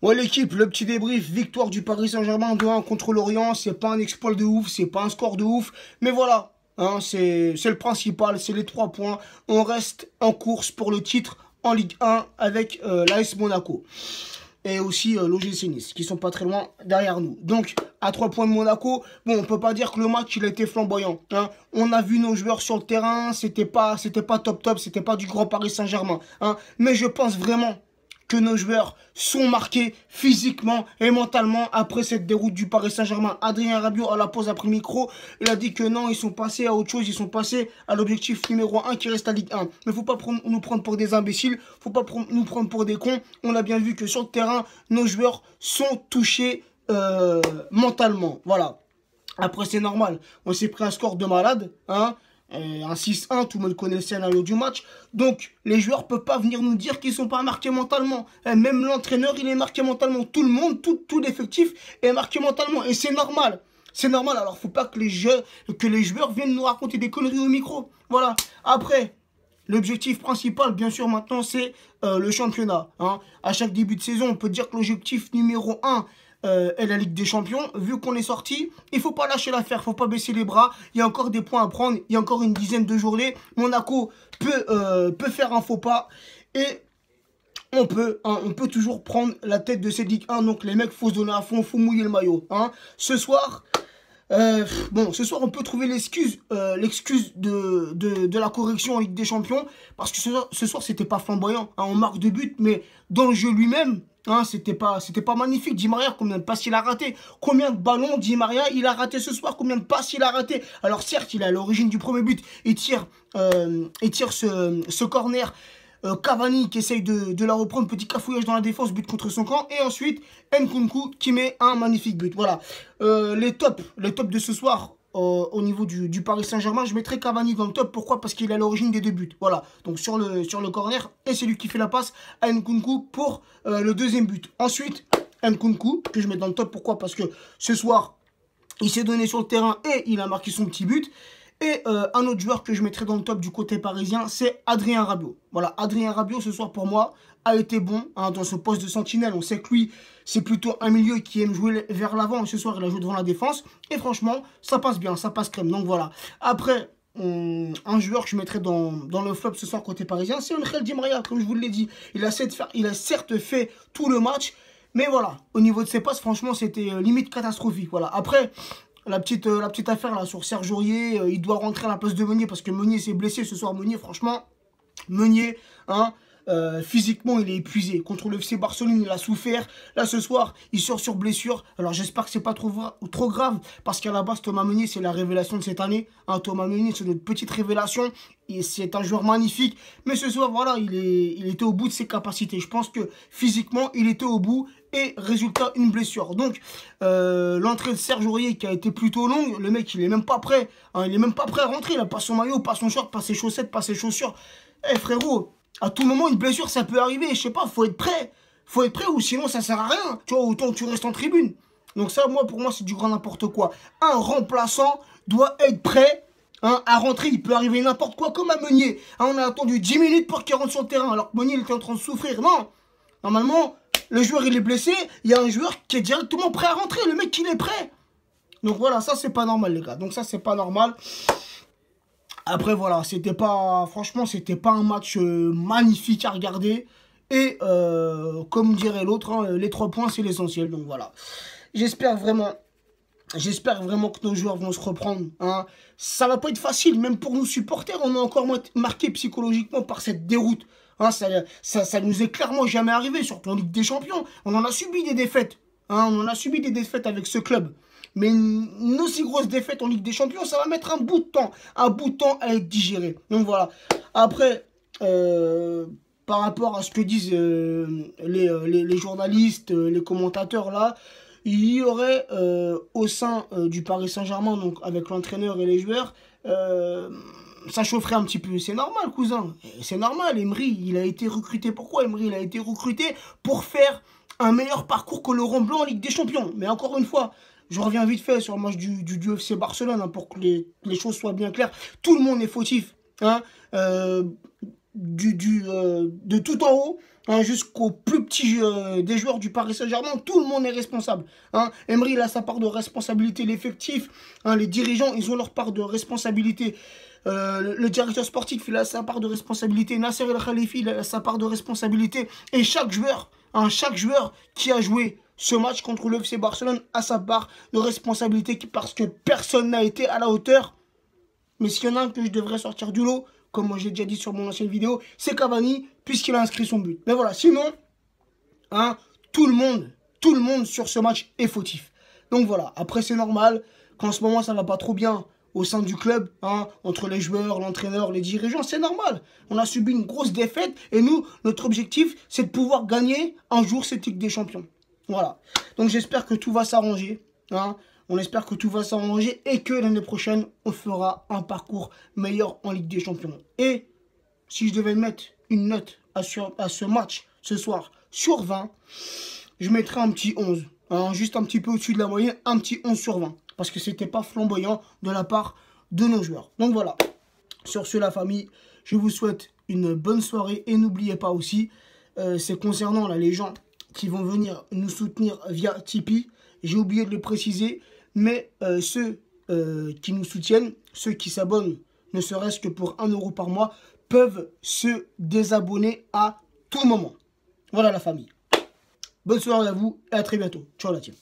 Ouais l'équipe, le petit débrief, victoire du Paris Saint-Germain 2-1 contre l'Orient, c'est pas un exploit de ouf, c'est pas un score de ouf, mais voilà, hein, c'est le principal, c'est les 3 points, on reste en course pour le titre en Ligue 1 avec l'AS Monaco et aussi l'OGC Nice, qui sont pas très loin derrière nous. Donc, à 3 points de Monaco, bon, on peut pas dire que le match, il a été flamboyant. Hein. On a vu nos joueurs sur le terrain, c'était pas top, c'était pas du grand Paris Saint-Germain. Hein. Mais je pense vraiment que nos joueurs sont marqués physiquement et mentalement après cette déroute du Paris Saint-Germain. Adrien Rabiot, à la pause après le micro, il a dit que non, ils sont passés à autre chose, ils sont passés à l'objectif numéro 1 qui reste à Ligue 1. Mais faut pas nous prendre pour des imbéciles, faut pas nous prendre pour des cons. On a bien vu que sur le terrain, nos joueurs sont touchés mentalement. Voilà. Après, c'est normal. On s'est pris un score de malade, hein. Un 6-1, tout le monde connaît le scénario du match. Donc, les joueurs ne peuvent pas venir nous dire qu'ils ne sont pas marqués mentalement. Même l'entraîneur, il est marqué mentalement. Tout le monde, tout l'effectif est marqué mentalement. Et c'est normal. C'est normal. Alors, il ne faut pas que les joueurs viennent nous raconter des conneries au micro. Voilà. Après, l'objectif principal, bien sûr, maintenant, c'est le championnat. Hein. À chaque début de saison, on peut dire que l'objectif numéro 1 est la Ligue des Champions. Vu qu'on est sorti, il ne faut pas lâcher l'affaire, il ne faut pas baisser les bras. Il y a encore des points à prendre, il y a encore une dizaine de journées. Monaco peut faire un faux pas et on peut toujours prendre la tête de cette Ligue 1. Donc les mecs, il faut se donner à fond, il faut mouiller le maillot. Hein. Ce soir, on peut trouver l'excuse de la correction en Ligue des Champions. Parce que ce soir c'était pas flamboyant. Hein, on marque 2 buts, mais dans le jeu lui-même, hein, c'était pas magnifique. Di Maria, combien de passes il a raté? Combien de ballons Di Maria il a raté ce soir? Combien de passes il a raté? Alors certes, il est à l'origine du premier but. Il tire ce corner. Cavani qui essaye de la reprendre, petit cafouillage dans la défense, but contre son camp, et ensuite Nkunku qui met un magnifique but. Voilà, les tops de ce soir au niveau du Paris Saint-Germain, je mettrai Cavani dans le top. Pourquoi? Parce qu'il est à l'origine des 2 buts. Voilà, donc sur le corner, et c'est lui qui fait la passe à Nkunku pour le 2e but. Ensuite, Nkunku, que je mets dans le top. Pourquoi? Parce que ce soir, il s'est donné sur le terrain et il a marqué son petit but. Et un autre joueur que je mettrai dans le top du côté parisien, c'est Adrien Rabiot. Voilà, Adrien Rabiot, ce soir, pour moi, a été bon hein, dans ce poste de sentinelle. On sait que lui, c'est plutôt un milieu qui aime jouer vers l'avant. Ce soir, il a joué devant la défense. Et franchement, ça passe bien, ça passe crème. Donc voilà. Après, un joueur que je mettrai dans le flop ce soir côté parisien, c'est Angel Di Maria, comme je vous l'ai dit. Il a certes fait tout le match. Mais voilà, au niveau de ses passes, franchement, c'était limite catastrophique. Voilà. Après... La petite affaire là sur Serge Aurier, il doit rentrer à la place de Meunier parce que Meunier s'est blessé ce soir. Meunier, franchement, Meunier, hein, physiquement, il est épuisé. Contre le FC Barcelone, il a souffert. Là, ce soir, il sort sur blessure. Alors, j'espère que c'est pas trop grave parce qu'à la base, Thomas Meunier, c'est la révélation de cette année. Hein, Thomas Meunier, c'est notre petite révélation. C'est un joueur magnifique. Mais ce soir, voilà, il était au bout de ses capacités. Je pense que physiquement, il était au bout. Et résultat, une blessure. Donc, l'entrée de Serge Aurier qui a été plutôt longue. Le mec, il est même pas prêt. Hein, il est même pas prêt à rentrer. Il n'a pas son maillot, pas son short, pas ses chaussettes, pas ses chaussures. Eh frérot, à tout moment, une blessure, ça peut arriver. Je sais pas, faut être prêt. Faut être prêt ou sinon, ça sert à rien. Tu vois, autant que tu restes en tribune. Donc ça, pour moi, c'est du grand n'importe quoi. Un remplaçant doit être prêt. Hein, à rentrer, il peut arriver n'importe quoi, comme à Meunier. Hein, on a attendu 10 minutes pour qu'il rentre sur le terrain, alors que Meunier, il était en train de souffrir. Non, normalement... Le joueur il est blessé, il y a un joueur qui est directement prêt à rentrer, le mec il est prêt. Donc voilà, ça c'est pas normal les gars, donc ça c'est pas normal. Après voilà, franchement c'était pas un match magnifique à regarder. Et comme dirait l'autre, hein, les 3 points c'est l'essentiel, donc voilà. J'espère vraiment que nos joueurs vont se reprendre. Hein. Ça va pas être facile, même pour nous supporters, on est encore marqué psychologiquement par cette déroute. Hein, ça nous est clairement jamais arrivé, surtout en Ligue des Champions. On en a subi des défaites. Hein, on en a subi des défaites avec ce club. Mais une aussi grosse défaite en Ligue des Champions, ça va mettre un bout de temps. Un bout de temps à être digéré. Donc voilà. Après, par rapport à ce que disent les journalistes, les commentateurs là, il y aurait au sein du Paris Saint-Germain, donc avec l'entraîneur et les joueurs, ça chaufferait un petit peu. C'est normal, cousin. C'est normal. Emery, il a été recruté. Pourquoi Emery, il a été recruté pour faire un meilleur parcours que Laurent Blanc en Ligue des Champions. Mais encore une fois, je reviens vite fait sur le match du FC Barcelone, hein, pour que les choses soient bien claires. Tout le monde est fautif. Hein. de tout en haut, hein, jusqu'au plus petit des joueurs du Paris Saint-Germain, tout le monde est responsable. Hein. Emery, il a sa part de responsabilité, l'effectif, hein, les dirigeants, ils ont leur part de responsabilité. Le directeur sportif, il a sa part de responsabilité. Nasser El Khalifi, il a sa part de responsabilité. Et chaque joueur qui a joué ce match contre le FC Barcelone a sa part de responsabilité parce que personne n'a été à la hauteur. Mais s'il y en a un que je devrais sortir du lot, comme moi j'ai déjà dit sur mon ancienne vidéo, c'est Cavani, puisqu'il a inscrit son but. Mais voilà, sinon, hein, tout le monde sur ce match est fautif. Donc voilà, après c'est normal, qu'en ce moment ça va pas trop bien au sein du club, hein, entre les joueurs, l'entraîneur, les dirigeants, c'est normal. On a subi une grosse défaite et nous, notre objectif, c'est de pouvoir gagner un jour cette Ligue des Champions. Voilà. Donc j'espère que tout va s'arranger. Hein. On espère que tout va s'arranger et que l'année prochaine, on fera un parcours meilleur en Ligue des Champions. Et si je devais mettre une note à ce match ce soir sur 20, je mettrais un petit 11. Hein, juste un petit peu au-dessus de la moyenne, un petit 11 sur 20. Parce que c'était pas flamboyant de la part de nos joueurs. Donc voilà. Sur ce, la famille, je vous souhaite une bonne soirée. Et n'oubliez pas aussi, c'est concernant là, les gens qui vont venir nous soutenir via Tipeee. J'ai oublié de le préciser. Mais ceux qui nous soutiennent, ceux qui s'abonnent, ne serait-ce que pour 1 € par mois, peuvent se désabonner à tout moment. Voilà la famille. Bonne soirée à vous et à très bientôt. Ciao la team.